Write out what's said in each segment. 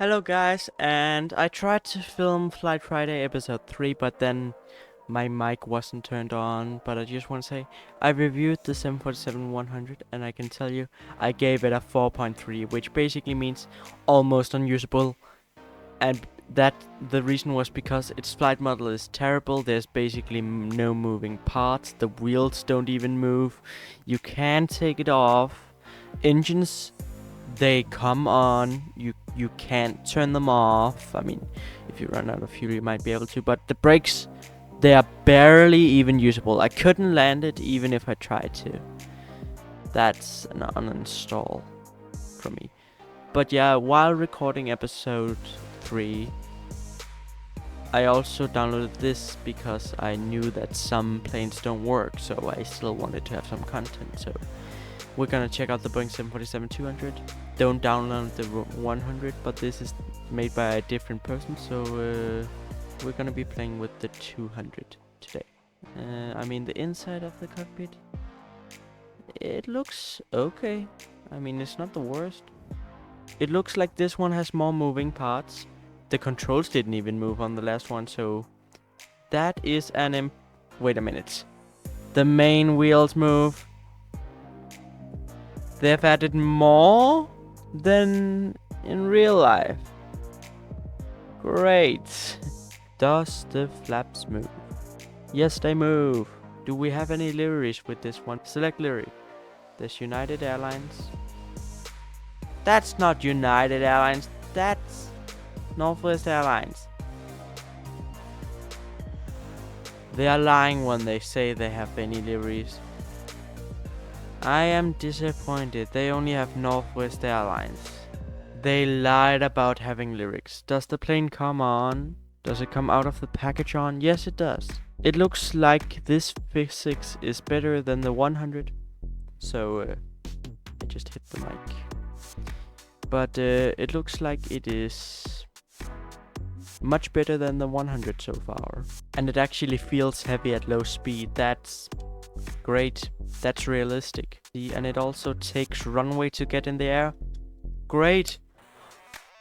Hello guys, and I tried to film Flight Friday episode 3, but then my mic wasn't turned on. But I just want to say, I reviewed the 747-100 and I can tell you, I gave it a 4.3, which basically means almost unusable. And that the reason was because its flight model is terrible. There's basically no moving parts, the wheels don't even move, you can't take it off. Engines, they come on, you can't turn them off. I mean, if you run out of fuel you might be able to, but the brakes, they are barely even usable. I couldn't land it even if I tried to. That's an uninstall for me. But yeah, while recording episode 3, I also downloaded this because I knew that some planes don't work, so I still wanted to have some content. So we're gonna check out the Boeing 747-200. Don't download the 100, but this is made by a different person, so we're gonna be playing with the 200 today. I mean, the inside of the cockpit, it looks okay. I mean, it's not the worst. It looks like this one has more moving parts. The controls didn't even move on the last one, so that is an wait a minute. The main wheels move. They've added more than in real life. Great. Does the flaps move? Yes, they move. Do we have any liveries with this one? Select livery. There's United Airlines. That's not United Airlines. That's Northwest Airlines. They are lying when they say they have any liveries. I am disappointed. They only have Northwest Airlines. They lied about having lyrics. Does the plane come on? Does it come out of the package on? Yes, it does. It looks like this physics is better than the 100. So, I just hit the mic. But it looks like it is much better than the 100 so far. And it actually feels heavy at low speed. That's great. That's realistic. And it also takes runway to get in the air. Great.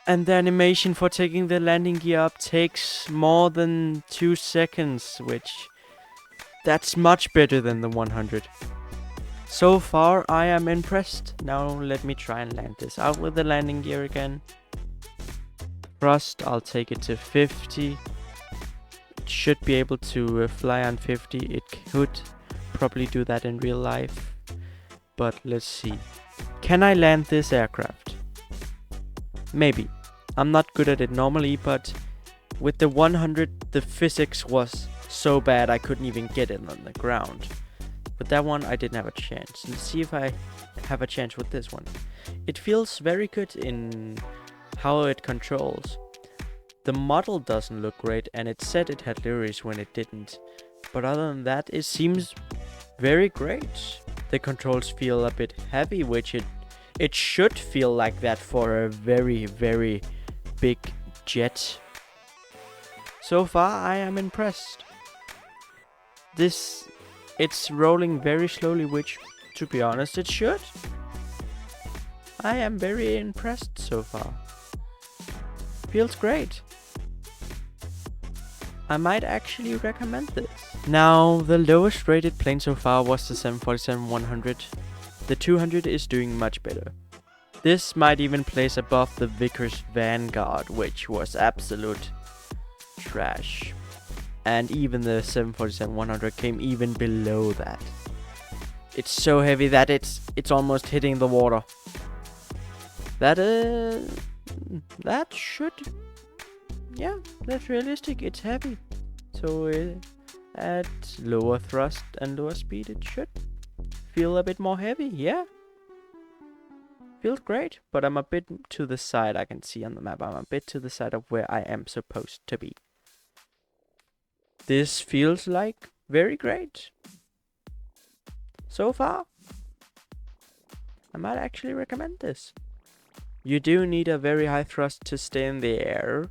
And the animation for taking the landing gear up takes more than 2 seconds, which that's much better than the 100. So far I am impressed. Now let me try and land this out with the landing gear again. Thrust, I'll take it to 50. It should be able to fly on 50. It could probably do that in real life, but let's see. Can I land this aircraft? Maybe. I'm not good at it normally, but with the 100 the physics was so bad I couldn't even get it on the ground. With that one I didn't have a chance. Let's see if I have a chance with this one. It feels very good in how it controls. The model doesn't look great, and it said it had liveries when it didn't. But other than that, it seems very great. The controls feel a bit heavy, which it should feel like that for a very, very big jet. So far, I am impressed. It's rolling very slowly, which, to be honest, it should. I am very impressed so far. Feels great. I might actually recommend this. Now, the lowest rated plane so far was the 747-100. The 200 is doing much better. This might even place above the Vickers Vanguard, which was absolute trash. And even the 747-100 came even below that. It's so heavy that it's almost hitting the water. That should, yeah, that's realistic. It's heavy, so at lower thrust and lower speed it should feel a bit more heavy. Yeah, feels great, but I'm a bit to the side. I can see on the map I'm a bit to the side of where I am supposed to be. This feels like very great so far. I might actually recommend this. You do need a very high thrust to stay in the air.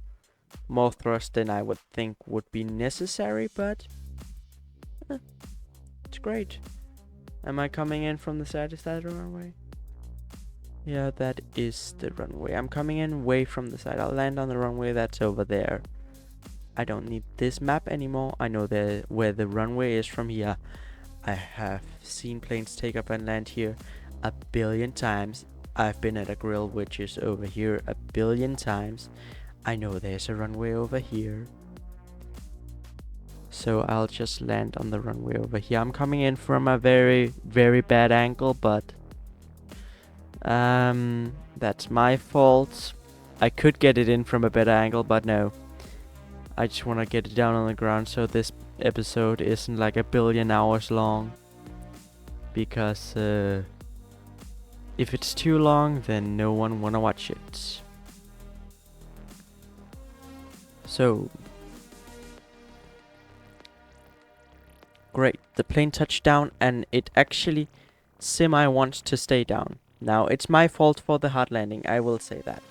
More thrust than I would think would be necessary, but it's great. Am I coming in from the side? Is that the wrong way? Yeah, that is the runway. I'm coming in way from the side. I'll land on the runway that's over there. I don't need this map anymore. I know where the runway is from here. I have seen planes take up and land here a billion times. I've been at a grill which is over here a billion times. I know there's a runway over here. So I'll just land on the runway over here. I'm coming in from a very, very bad angle, but that's my fault. I could get it in from a better angle, but no. I just want to get it down on the ground so this episode isn't like a billion hours long. Because if it's too long, then no one wanna watch it. So great, the plane touched down and it actually semi wants to stay down. Now it's my fault for the hard landing, I will say that.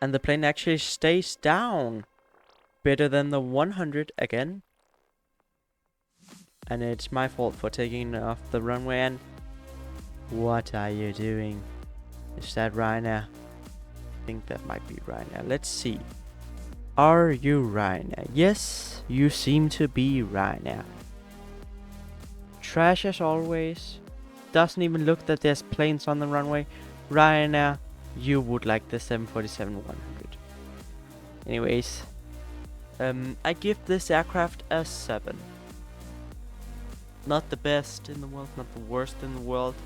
And the plane actually stays down. Better than the 100 again. And it's my fault for taking off the runway. And what are you doing? Is that Ryanair? I think that might be Ryanair. Let's see. Are you Ryanair? Yes, you seem to be Ryanair. Trash as always. Doesn't even look that there's planes on the runway. Ryanair, you would like the 747-100. Anyways, I give this aircraft a 7. Not the best in the world, not the worst in the world.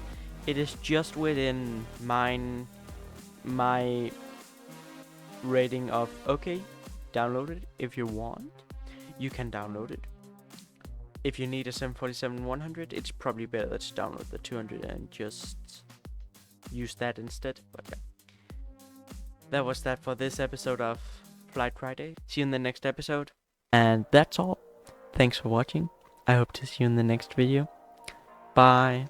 It is just within my rating of okay. Download it if you want. You can download it. If you need a 747-100, it's probably better to download the 200 and just use that instead. But yeah, that was that for this episode of Flight Friday. See you in the next episode. And that's all. Thanks for watching. I hope to see you in the next video. Bye.